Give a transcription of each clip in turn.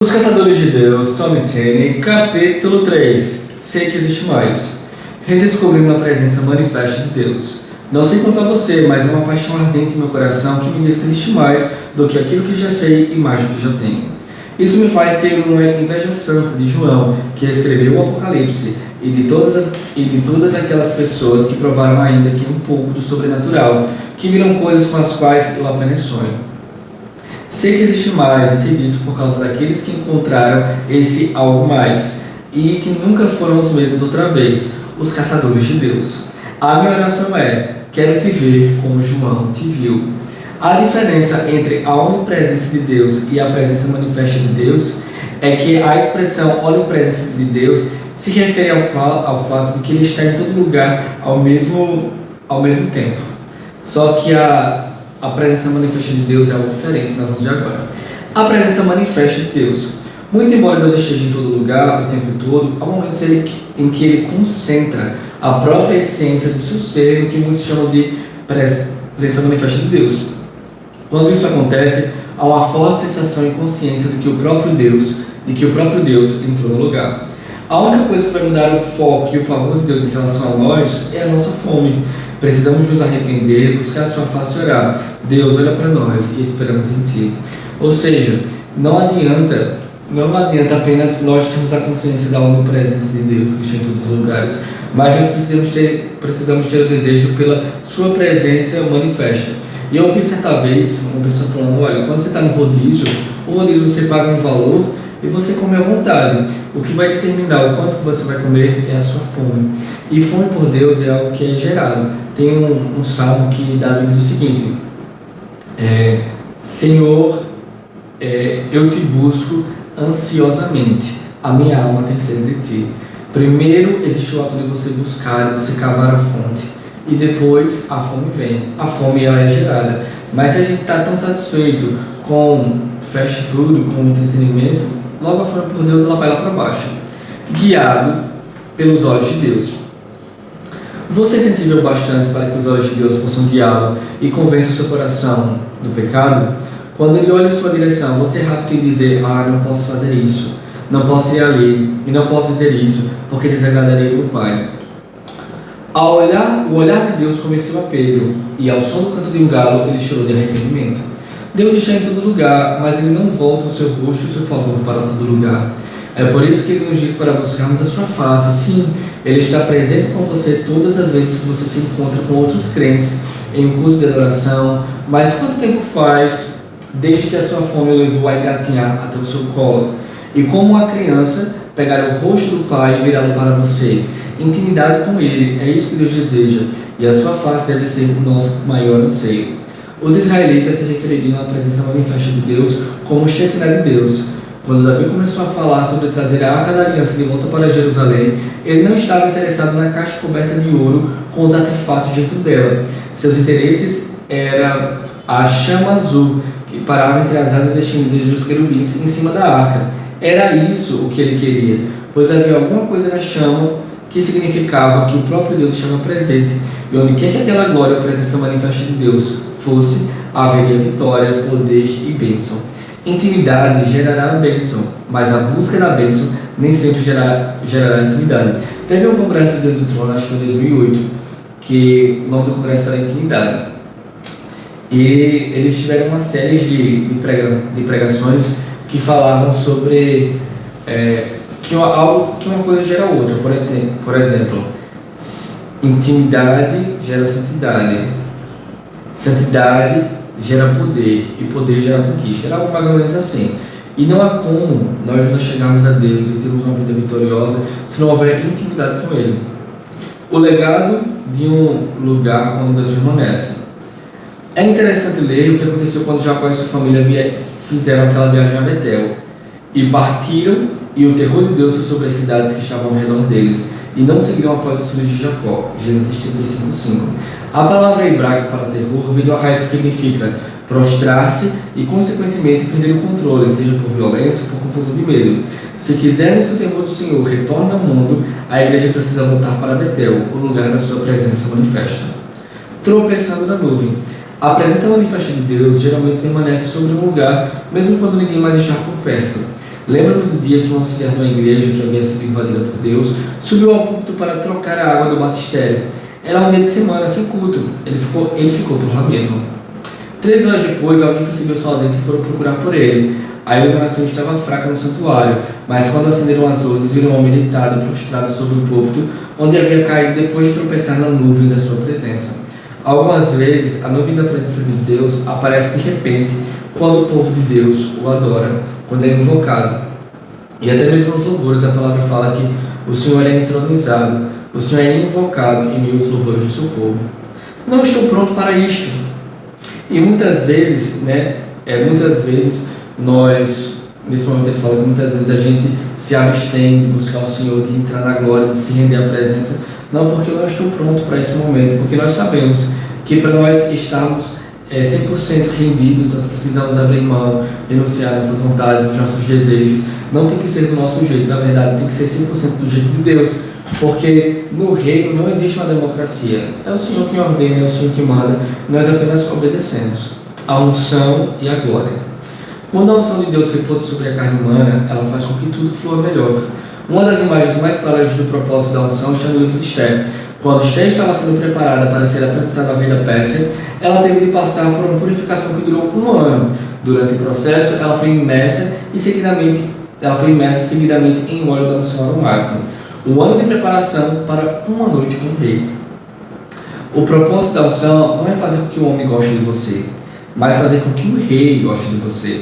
Os Caçadores de Deus, Tom Tenney, capítulo 3. Sei que existe mais. Redescobrindo a presença manifesta de Deus. Não sei quanto a você, mas é uma paixão ardente em meu coração que me diz que existe mais do que aquilo que já sei e mais do que já tenho. Isso me faz ter uma inveja santa de João, que escreveu o Apocalipse, e de todas aquelas pessoas que provaram ainda que um pouco do sobrenatural, que viram coisas com as quais eu apenas sonho. Sei que existe mais, e sei disso por causa daqueles que encontraram esse algo mais, e que nunca foram os mesmos outra vez, os caçadores de Deus. A minha oração é: quero te ver como João te viu. A diferença entre a onipresença de Deus e a presença manifesta de Deus é que a expressão onipresença de Deus se refere ao fato de que Ele está em todo lugar ao mesmo tempo. Só que a presença manifesta de Deus é algo diferente, nós vamos ver agora. A presença manifesta de Deus. Muito embora Deus esteja em todo lugar, o tempo todo, há momentos em que Ele concentra a própria essência do seu ser, no que muitos chamam de presença manifesta de Deus. Quando isso acontece, há uma forte sensação e consciência de que o próprio Deus entrou no lugar. A única coisa que vai mudar o foco e o favor de Deus em relação a nós é a nossa fome. Precisamos nos arrepender, buscar a sua face e orar. Deus, olha para nós e esperamos em Ti. Ou seja, não adianta apenas nós termos a consciência da onipresença de Deus que está em todos os lugares, mas nós precisamos ter o desejo pela Sua presença manifesta. E eu ouvi certa vez uma pessoa falando: olha, quando você está no rodízio, o rodízio você paga um valor e você come à vontade. O que vai determinar o quanto que você vai comer é a sua fome. E fome por Deus é algo que é gerado. Tem um salmo que Davi diz o seguinte: Senhor, eu te busco ansiosamente, a minha alma tem sede de Ti. Primeiro existe o ato de você buscar, de você cavar a fonte. E depois a fome vem. A fome ela é gerada. Mas se a gente está tão satisfeito com fast food, com entretenimento, logo a fome por Deus ela vai lá para baixo, guiado pelos olhos de Deus. Você é sensível bastante para que os olhos de Deus possam guiá-lo e convença o seu coração do pecado? Quando Ele olha em sua direção, você é rápido em dizer: não posso fazer isso, não posso ir ali, e não posso dizer isso, porque desagradaria meu Pai. O olhar de Deus convenceu a Pedro, e ao som do canto de um galo, ele chorou de arrependimento. Deus está em todo lugar, mas Ele não volta o seu rosto e o seu favor para todo lugar. É por isso que Ele nos diz para buscarmos a sua face. Sim, Ele está presente com você todas as vezes que você se encontra com outros crentes em um culto de adoração. Mas quanto tempo faz desde que a sua fome o levou a engatinhar até o seu colo? E como uma criança, pegar o rosto do Pai e virá-lo para você. Intimidade com Ele, é isso que Deus deseja, e a sua face deve ser o nosso maior anseio. Os israelitas se refeririam à presença manifesta de Deus como Shekinah de Deus. Quando Davi começou a falar sobre trazer a Arca da Aliança de volta para Jerusalém, ele não estava interessado na caixa coberta de ouro com os artefatos dentro dela. Seus interesses era a chama azul que parava entre as asas estendidas dos querubins em cima da arca. Era isso o que ele queria, pois havia alguma coisa na chama que significava que o próprio Deus estava presente, e onde quer que aquela glória ou presença manifesta de Deus fosse, haveria vitória, poder e bênção. Intimidade gerará a bênção, mas a busca da bênção nem sempre gerará intimidade. Teve um congresso dentro do trono, acho que foi em 2008, que o nome do congresso era Intimidade. E eles tiveram uma série de pregações que falavam sobre que uma coisa gera outra. Por exemplo, intimidade gera santidade, santidade gera poder, e poder gera conquista. Era algo mais ou menos assim. E não há como nós chegarmos a Deus e termos uma vida vitoriosa se não houver intimidade com Ele. O legado de um lugar onde Deus permanece. É interessante ler o que aconteceu quando Jacó e sua família fizeram aquela viagem a Betel e partiram, e o terror de Deus foi sobre as cidades que estavam ao redor deles, e não seguiram após os filhos de Jacó. Gênesis 35:5. A palavra hebraica para terror vem do raiz que significa prostrar-se e, consequentemente, perder o controle, seja por violência ou por confusão de medo. Se quisermos que o temor do Senhor retorne ao mundo, a igreja precisa voltar para Betel, o lugar da sua presença manifesta. Tropeçando na nuvem. A presença manifesta de Deus geralmente permanece sobre um lugar, mesmo quando ninguém mais está por perto. Lembro-me do dia que um auxiliar de uma igreja que havia sido invadida por Deus subiu ao púlpito para trocar a água do batistério. Era um dia de semana, sem culto. Ele ficou por lá mesmo. 3 horas depois, alguém percebeu sua ausência e foram procurar por ele. A iluminação estava fraca no santuário, mas quando acenderam as luzes, viram um homem deitado, prostrado sobre o púlpito, onde havia caído depois de tropeçar na nuvem da sua presença. Algumas vezes, a nuvem da presença de Deus aparece de repente, quando o povo de Deus o adora, quando é invocado. E até mesmo nos louvores, a palavra fala que o Senhor é entronizado, o Senhor é invocado em meio aos louvores do seu povo. Não estou pronto para isto. E muitas vezes, nós, nesse momento ele fala que muitas vezes a gente se abstém de buscar o Senhor, de entrar na glória, de se render à presença, não porque eu não estou pronto para esse momento, porque nós sabemos que para nós estarmos 100% rendidos, nós precisamos abrir mão, renunciar às nossas vontades, aos nossos desejos. Não tem que ser do nosso jeito, na verdade tem que ser 100% do jeito de Deus, porque no reino não existe uma democracia. É o Senhor quem ordena, é o Senhor que manda, nós apenas obedecemos a unção e a glória. Quando a unção de Deus repousa sobre a carne humana, ela faz com que tudo flua melhor. Uma das imagens mais claras do propósito da unção está no livro de Esther. Quando Esther estava sendo preparada para ser apresentada ao rei da Pérsia, ela teve de passar por uma purificação que durou 1 ano. Durante o processo, ela foi imersa seguidamente em óleo da unção aromática. 1 ano de preparação para uma noite com o rei. O propósito da unção não é fazer com que o homem goste de você, mas fazer com que o rei goste de você.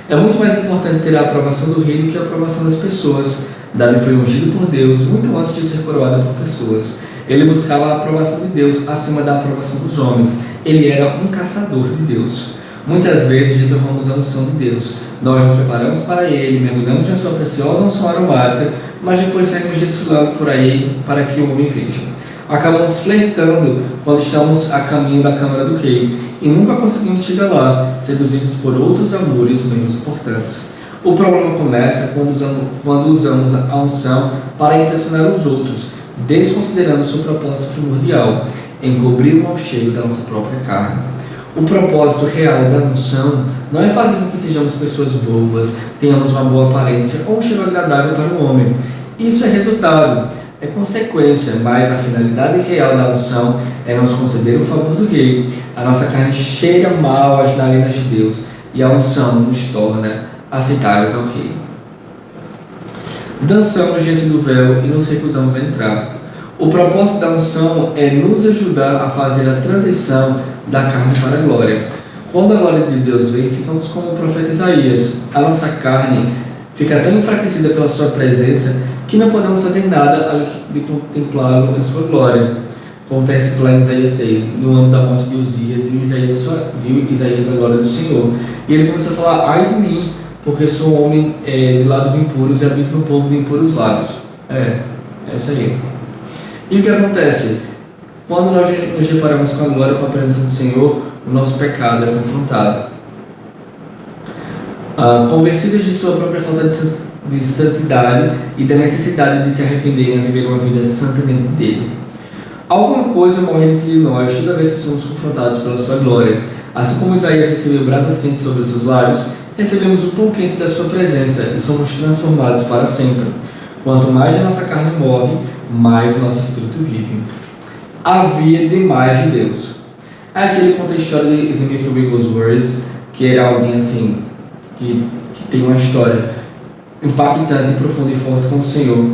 É muito mais importante ter a aprovação do rei do que a aprovação das pessoas. Davi foi ungido por Deus muito antes de ser coroado por pessoas. Ele buscava a aprovação de Deus acima da aprovação dos homens. Ele era um caçador de Deus. Muitas vezes desonramos a unção de Deus. Nós nos preparamos para Ele, mergulhamos na sua preciosa unção aromática, mas depois saímos desfilando por aí para que o homem veja. Acabamos flertando quando estamos a caminho da câmara do rei e nunca conseguimos chegar lá, seduzidos por outros amores menos importantes. O problema começa quando usamos a unção para impressionar os outros, desconsiderando seu propósito primordial, encobrir o mau cheiro da nossa própria carne. O propósito real da unção não é fazer com que sejamos pessoas boas, tenhamos uma boa aparência ou um cheiro agradável para o homem. Isso é resultado, é consequência, mas a finalidade real da unção é nos conceder o favor do rei. A nossa carne cheira mal às narinas de Deus e a unção nos torna aceitáveis ao rei. Dançamos diante do véu e nos recusamos a entrar. O propósito da unção é nos ajudar a fazer a transição da carne para a glória. Quando a glória de Deus vem, ficamos como o profeta Isaías. A nossa carne fica tão enfraquecida pela sua presença que não podemos fazer nada além de contemplá-lo em sua glória. Como está escrito lá em Isaías 6, no ano da morte de Uzias, viu Isaías a glória do Senhor. E ele começou a falar: ai de mim, porque sou um homem de lábios impuros e habito no povo de impuros lábios. É isso aí. E o que acontece? Quando nós nos deparamos com a glória, com a presença do Senhor, o nosso pecado é confrontado. Convencidos de sua própria falta de santidade e da necessidade de se arrependerem a viver uma vida santa dentro dele. Alguma coisa morre entre nós toda vez que somos confrontados pela sua glória. Assim como Isaías recebeu brasas quentes sobre os seus lábios, recebemos o pão quente da sua presença e somos transformados para sempre. Quanto mais a nossa carne morre, mais o nosso espírito vive. Havia demais de Deus. Aquele conta a história de Smith Wigglesworth, que era alguém assim, que tem uma história impactante, profunda e forte com o Senhor.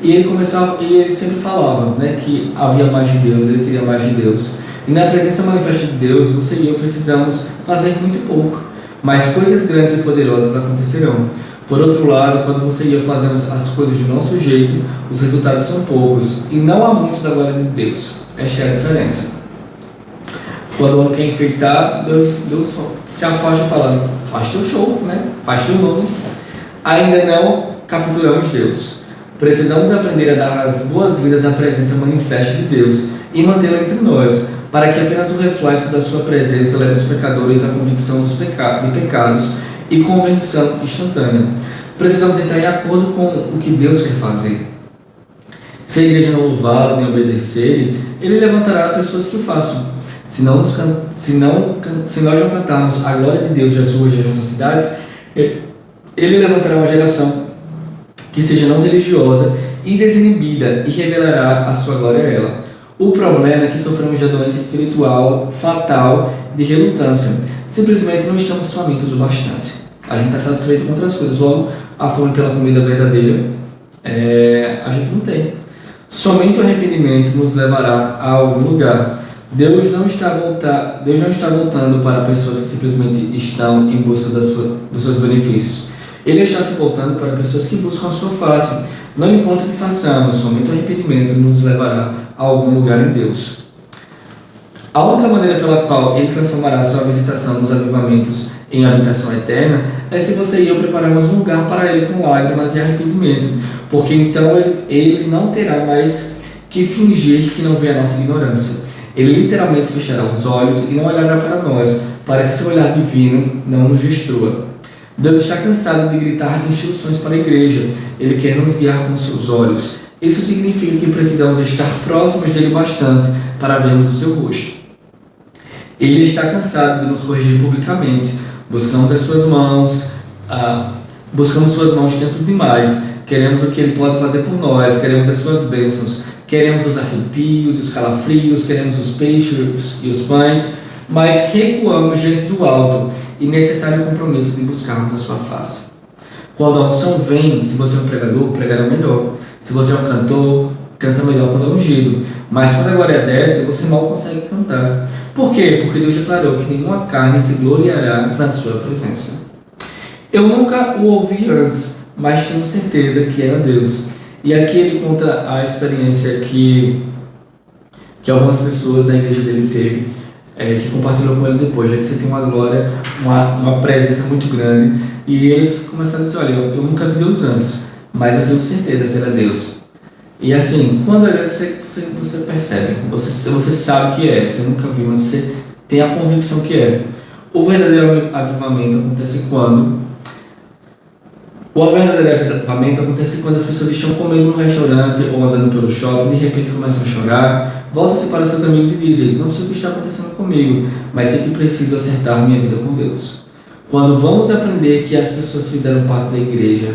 E ele sempre falava, que havia mais de Deus, ele queria mais de Deus. E na presença manifesta de Deus, você e eu precisamos fazer muito pouco, mas coisas grandes e poderosas acontecerão. Por outro lado, quando você e eu fazemos as coisas do nosso jeito, os resultados são poucos e não há muito da glória de Deus. Esta é a diferença. Quando o homem quer enfeitar, Deus se afasta falando: faz teu show, faz teu nome. Ainda não capturamos Deus. Precisamos aprender a dar as boas-vindas à presença manifesta de Deus e mantê-la entre nós, para que apenas o reflexo da sua presença leve os pecadores à convicção de pecados e convenção instantânea. Precisamos entrar em acordo com o que Deus quer fazer. Se a igreja não louvá-lo nem obedecer, ele levantará pessoas que o façam. Se nós não cantarmos a glória de Deus e as ruas das nossas cidades, ele Ele levantará uma geração que seja não religiosa e desinibida e revelará a sua glória a ela. O problema é que sofremos de doença espiritual fatal de relutância. Simplesmente não estamos famintos o bastante. A gente está satisfeito com outras coisas. Logo, a fome pela comida verdadeira, a gente não tem. Somente o arrependimento nos levará a algum lugar. Deus não está voltando para pessoas que simplesmente estão em busca dos seus benefícios. Ele está se voltando para pessoas que buscam a sua face. Não importa o que façamos, somente o arrependimento nos levará a algum lugar em Deus. A única maneira pela qual Ele transformará sua visitação nos avivamentos em habitação eterna é se você e eu prepararmos um lugar para Ele com lágrimas e arrependimento, porque então ele não terá mais que fingir que não vê a nossa ignorância. Ele literalmente fechará os olhos e não olhará para nós, para que seu olhar divino não nos destrua. Deus está cansado de gritar instruções para a igreja. Ele quer nos guiar com seus olhos. Isso significa que precisamos estar próximos dele bastante para vermos o seu rosto. Ele está cansado de nos corrigir publicamente. Buscamos suas mãos tempo demais. Queremos o que ele pode fazer por nós. Queremos as suas bênçãos. Queremos os arrepios, os calafrios. Queremos os peixes e os pães. Mas recuamos diante do alto e necessário compromisso de buscarmos a sua face. Quando a unção vem, se você é um pregador, pregará melhor. Se você é um cantor, canta melhor quando é ungido. Mas quando a glória desce, você mal consegue cantar. Por quê? Porque Deus declarou que nenhuma carne se gloriará na sua presença. Eu nunca o ouvi antes, mas tenho certeza que era Deus. E aqui ele conta a experiência que algumas pessoas da igreja dele teve, que compartilhou com ele depois, já que você tem uma glória, uma presença muito grande. E eles começaram a dizer, olha, eu nunca vi Deus antes, mas eu tenho certeza que era Deus. E assim, quando é Deus, você percebe, você sabe que é, você nunca viu, mas você tem a convicção que é. O verdadeiro avivamento acontece quando as pessoas estão comendo no restaurante ou andando pelo shopping, de repente começam a chorar, voltam-se para seus amigos e dizem, não sei o que está acontecendo comigo, mas sei que preciso acertar minha vida com Deus. Quando vamos aprender que as pessoas fizeram parte da igreja,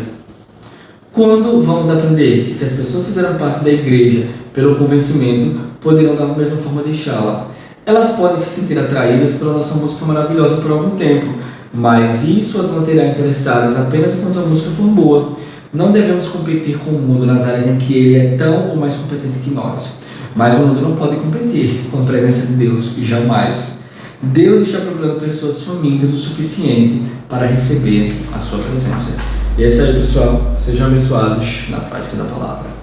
quando vamos aprender que se as pessoas fizeram parte da igreja pelo convencimento, poderão da mesma forma deixá-la. Elas podem se sentir atraídas pela nossa música maravilhosa por algum tempo, mas isso as manterá interessadas apenas enquanto a música for boa. Não devemos competir com o mundo nas áreas em que ele é tão ou mais competente que nós. Mas o mundo não pode competir com a presença de Deus, jamais. Deus está procurando pessoas famintas o suficiente para receber a sua presença. E é isso aí, pessoal. Sejam abençoados na prática da palavra.